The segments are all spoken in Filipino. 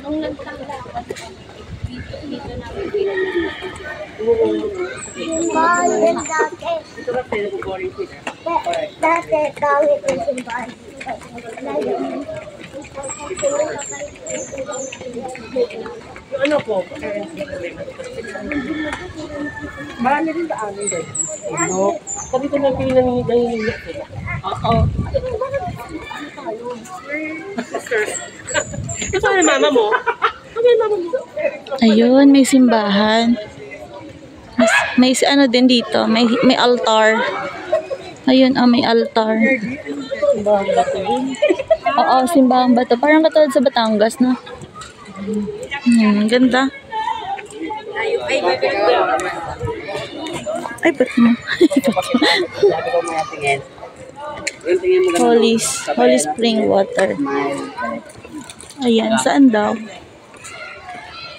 Nung nagtanglakan, dito namin Simbahan dati. Dati kami sa simbahan. Ano po? Marami rin ba amin doon? No. Sabi ko na pinanginginig sila. Oo. Ito na mama mo? Ano yung mama mo? Ayun, may simbahan. May ano din dito, may altar. Ayun, may altar. Simbahan ba ito yun? Oo, simbahan ba ito? Parang katulad sa Batangas, no? Ganda. Ay, ba't mo? Holy spring water. Ayan, saan daw?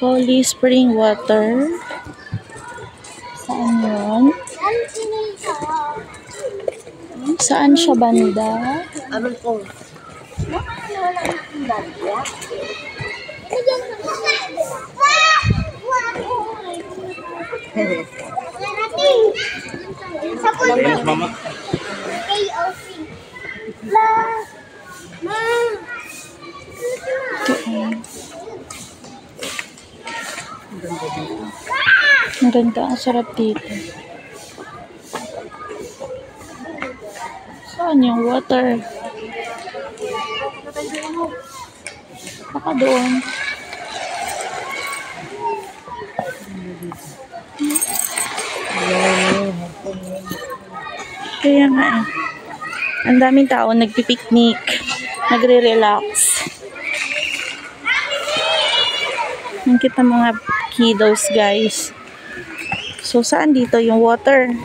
Holy spring water. Saan yun? Saan siya banda? Ano po? Sa puno. Mama. KOC. La. Ma. Ang ganda, ang sarap dito. Saan yung water? Baka doon. Kaya nga eh. Ang daming tao nagpipiknik, nagre-relax. Ang kita mga kiddos, guys. So, saan dito yung water?